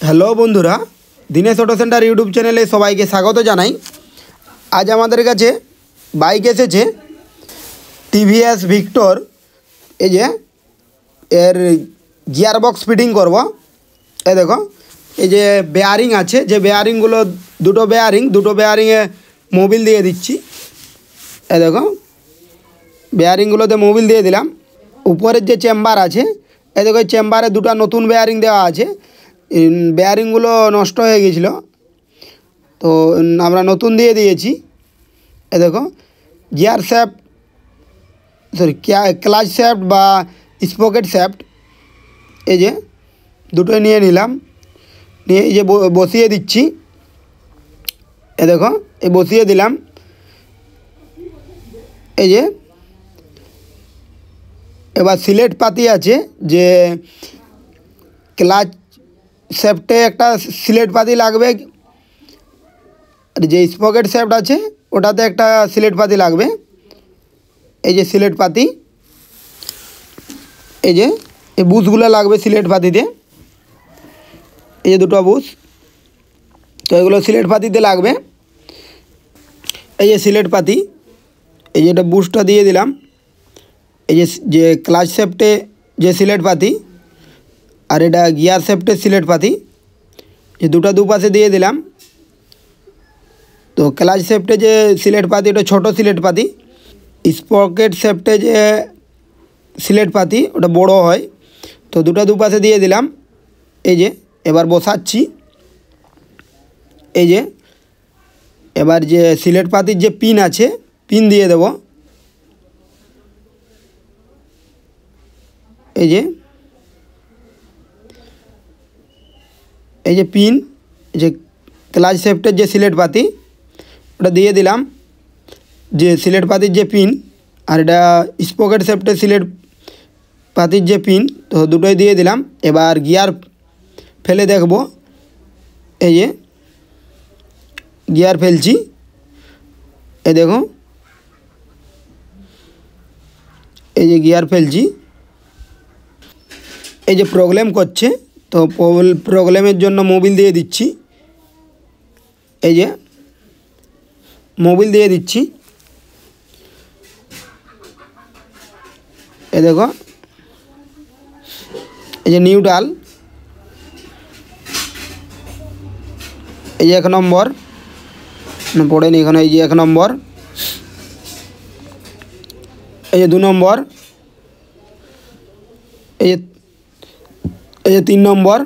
Hello বন্ধুরা, Dinesh auto centre YouTube চ্যানেলে সবাইকে স্বাগত জানাই। আজ আমাদের কাছে বাইক এসেছে টিভিএস ভিক্টর। এই যে এর গিয়ার বক্স ফিটিং করব। এই দেখো, এই যে বেয়ারিং আছে, যে বেয়ারিংগুলো দুটো বেয়ারিংয়ে মোবিল দিয়ে দিচ্ছি। এই দেখো, বেয়ারিংগুলোতে মোবিল দিয়ে দিলাম। উপরের যে চেম্বার আছে, এই দেখো, এই চেম্বারে দুটো নতুন বেয়ারিং দেওয়া আছে। বেয়ারিংগুলো নষ্ট হয়ে গিয়েছিলো, তো আমরা নতুন দিয়ে দিয়েছি। এ দেখো, গিয়ার শ্যাফট, ক্লাচ শ্যাফট বা স্পকেট শ্যাফট, এই যে দুটোই নিয়ে নিলাম। নিয়ে এই যে বসিয়ে দিচ্ছি। এ দেখো, এই বসিয়ে দিলাম। এই যে এবার সিলেট পাতি আছে, যে ক্লাচ শ্যাফটে একটা সিলেট পাতি লাগবে, আর যে স্পকেট শ্যাফট আছে ওটাতে একটা সিলেট পাতি লাগবে। এই যে সিলেট পাতি, এই যে এই বুশগুলো লাগবে সিলেট পাতিতে, এই যে দুটো বুশ, তো এগুলো সিলেট পাতিতে লাগবে। এই যে সিলেট পাতি, এই যে এটা বুশটা দিয়ে দিলাম। এই যে ক্লাচ শ্যাফটে যে সিলেট পাতি, আর এটা গিয়ার শ্যাফটের সিলেট পাতি, এই দুটো দুপাশে দিয়ে দিলাম। তো ক্লাচ শ্যাফটে যে সিলেট পাতি ওটা ছোটো সিলেট পাতি, স্পকেট শ্যাফটে যে সিলেট পাতি ওটা বড় হয়। তো দুটো দুপাশে দিয়ে দিলাম। এই যে এবার বসাচ্ছি। এই যে এবার যে সিলেট পাতির যে পিন আছে, পিন দিয়ে দেব। এই যে পিন, যে ক্লাচ শ্যাফটের যে সিলেট পাতি ওটা দিয়ে দিলাম, যে সিলেট পাতির যে পিন, আর এটা স্পকেট শ্যাফটের সিলেট পাতির যে পিন, তো দুটোই দিয়ে দিলাম। এবার গিয়ার ফেলে দেখব। এই যে গিয়ার ফেলছি, এই দেখো, এই যে গিয়ার ফেলছি। এই যে প্রবলেম করছে, তো প্রবলেমের জন্য মোবিল দিয়ে দিচ্ছি। এই যে মোবিল দিয়ে দিচ্ছি। এই দেখো, এই যে নিউট্রাল, এই যে 1 নম্বর পড়েনি এখানে, এই যে 1 নম্বর, এই যে 2 নম্বর, এই যে 3 নম্বর,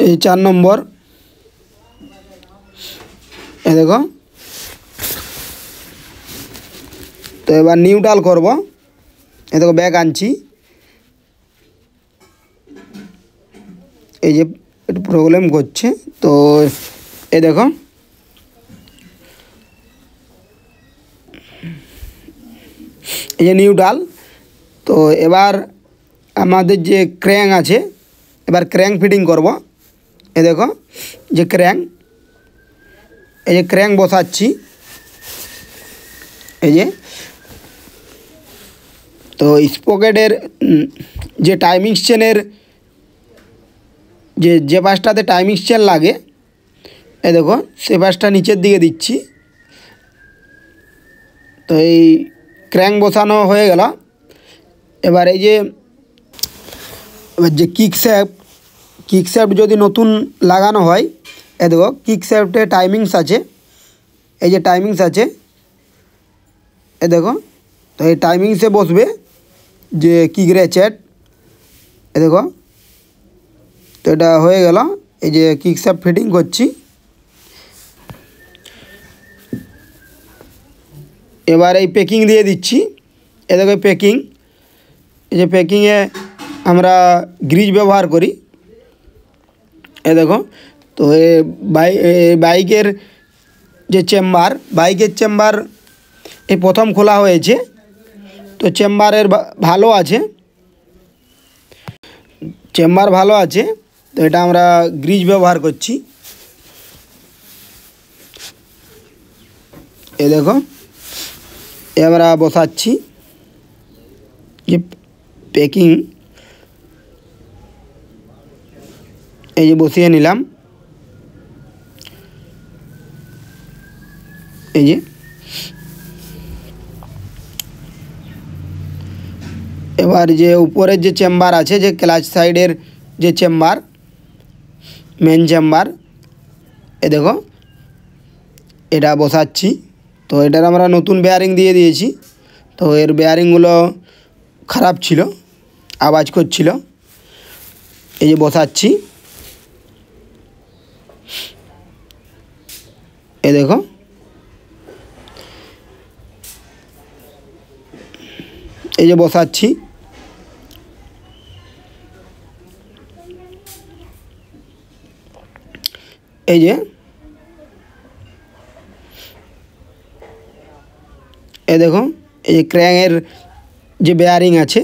এই যে 4 নম্বর। এই দেখো, তো এবার নিউট্রাল করব। এই দেখো, ব্যাগ আনছি। এই যে একটু প্রবলেম করছে, তো এই দেখো, এই যে নিউট্রাল। তো এবার আমাদের যে ক্র্যাঙ্ক আছে, এবার ক্র্যাঙ্ক ফিটিং করব। এই দেখো, যে ক্র্যাঙ্ক, এই যে ক্র্যাঙ্ক বসাচ্ছি। এই যে, তো স্পকেটের যে টাইমিংস চেনের যে পাশটাতে টাইমিংস চেন লাগে, এই দেখো, সে পাশটা নিচের দিকে দিচ্ছি। তো এই ক্র্যাঙ্ক বসানো হয়ে গেল। এবার এই যে কিক শ্যাফট যদি নতুন লাগানো হয়, এই দেখো, কিক শ্যাফটে টাইমিংস আছে, এই যে টাইমিংস আছে, এই দেখো, তো এই টাইমিংসে বসবে যে কিক রেচেট। এই দেখো, তো এটা হয়ে গেল। এই যে কিক শ্যাফট ফিটিং করছি। এবার এই প্যাকিং দিয়ে দিচ্ছি। এই দেখো, প্যাকিং, এই যে প্যাকিংয়ে আমরা গ্রিজ ব্যবহার করি। এই দেখো, তো বাইকের যে বাইকের চেম্বার এই প্রথম খোলা হয়েছে, তো চেম্বারের ভালো আছে, চেম্বার ভালো আছে, তো এটা আমরা গ্রিজ ব্যবহার করছি। এই দেখো, আমরা বসাচ্ছি যে প্যাকিং। এই যে বসিয়ে নিলাম। এই যে এবার যে উপরের যে চেম্বার আছে, যে ক্লাচ সাইডের যে চেম্বার, মেন চেম্বার, এ দেখো এটা বসাচ্ছি। তো এটার আমরা নতুন বেয়ারিং দিয়ে দিয়েছি। তো এর বেয়ারিংগুলো খারাপ ছিল, আওয়াজ করছিল। এই যে বসাচ্ছি, এ দেখো এই যে বসাচ্ছি। এই যে দেখো এই যে ক্র্যাঙের যে বেয়ারিং আছে,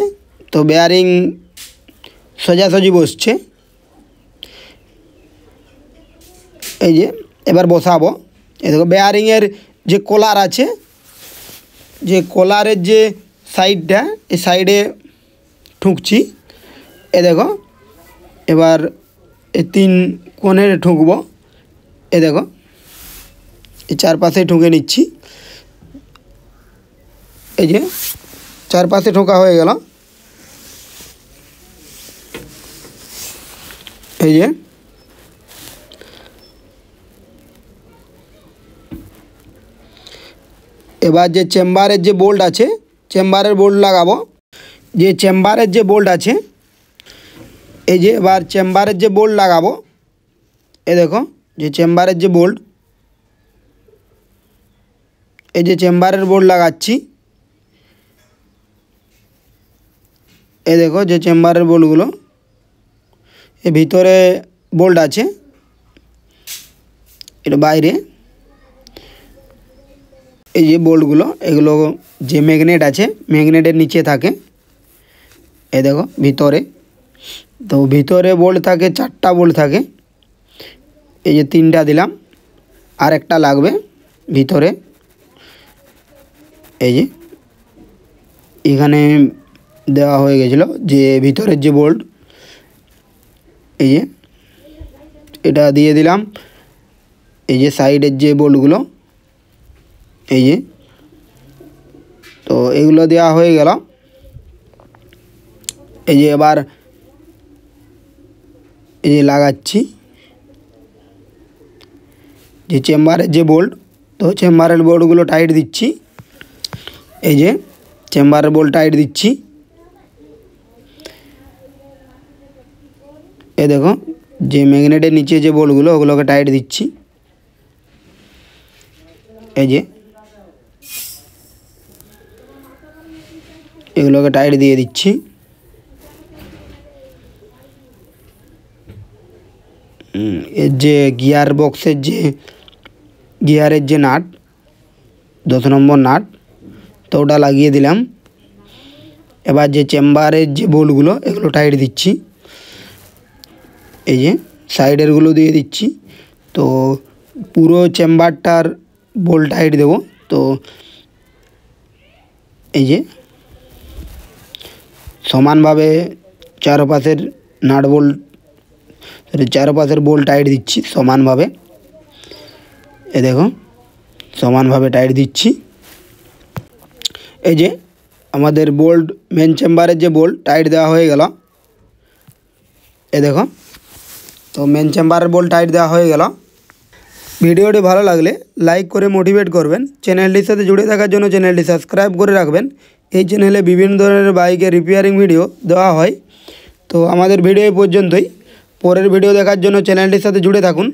তো বেয়ারিং সোজাসুজি বসছে। এই যে এবার বসাবো। এই দেখো বেয়ারিংয়ের যে কলার আছে, যে কলারের যে সাইডটা, এই সাইডে ঠুকছি। এ দেখো এবার এই 3 কোণে ঠুকবো। এ দেখো এই চারপাশে ঠুকে নিচ্ছি। এই যে চারপাশে ঠোকা হয়ে গেল। এই যে এবার যে চেম্বারের যে বোল্ট আছে, চেম্বারের বোল্ট লাগাবো। যে চেম্বারের যে বোল্ট আছে, এই যে এবার চেম্বারের যে বোল্ট লাগাবো। এ দেখো যে চেম্বারের যে বোল্ট, এই যে চেম্বারের বোল্ট লাগাচ্ছি। এই দেখো যে চেম্বারের বোল্টগুলো, এর ভিতরে বোল্ট আছে, এটা বাইরে। এই যে বোল্টগুলো, এগুলো যে ম্যাগনেট আছে, ম্যাগনেটের নিচে থাকে। এই দেখো ভিতরে, তো ভিতরে বোল্ট থাকে 4টা বোল্ট থাকে। এই যে 3টা দিলাম, আর একটা লাগবে ভিতরে। এই যে এখানে দেওয়া হয়ে গেছিলো যে ভিতরের যে বোল্ট, এই যে এটা দিয়ে দিলাম। এই যে সাইডের যে বোল্টগুলো, এই যে, তো এগুলো দেওয়া হয়ে গেল। এই যে এবার এই যে লাগাচ্ছি যে চেম্বারের যে বোল্ট, তো চেম্বারের বোল্টগুলো টাইট দিচ্ছি। এই যে চেম্বারের বোল্ট টাইট দিচ্ছি। এই দেখো যে ম্যাগনেটের নিচে যে বোল্টগুলো, ওগুলোকে টাইট দিচ্ছি। এই যে এগুলোকে টাইট দিয়ে দিচ্ছি। এর যে গিয়ার বক্সের যে গিয়ারের যে নাট, 10 নম্বর নাট, তো ওটা লাগিয়ে দিলাম। এবার যে চেম্বারের যে বোল্টগুলো, এগুলো টাইট দিচ্ছি। এই যে সাইডেরগুলো দিয়ে দিচ্ছি। তো পুরো চেম্বারটার বোল্ট টাইট দেবো। তো এই যে সমানভাবে চারপাশের নাট বোল্ট, চারপাশের বোল্ট টাইট দিচ্ছি সমানভাবে। এ দেখো সমানভাবে টাইট দিচ্ছি। এই যে আমাদের বোল্ট, মেন চেম্বারের যে বোল্ট টাইট দেওয়া হয়ে গেল। এ দেখো, তো মেন চেম্বারের বোল্ট টাইট দেওয়া হয়ে গেল। ভিডিওটি ভালো লাগলে লাইক করে মোটিভেট করবেন। চ্যানেলটির সাথে জুড়ে থাকার জন্য চ্যানেলটি সাবস্ক্রাইব করে রাখবেন। এই চ্যানেলে বিভিন্ন ধরনের বাইকের রিপেয়ারিং ভিডিও দেওয়া হয়। তো আমাদের ভিডিও এই পর্যন্তই। পরের ভিডিও দেখার জন্য চ্যানেলটির সাথে জুড়ে থাকুন।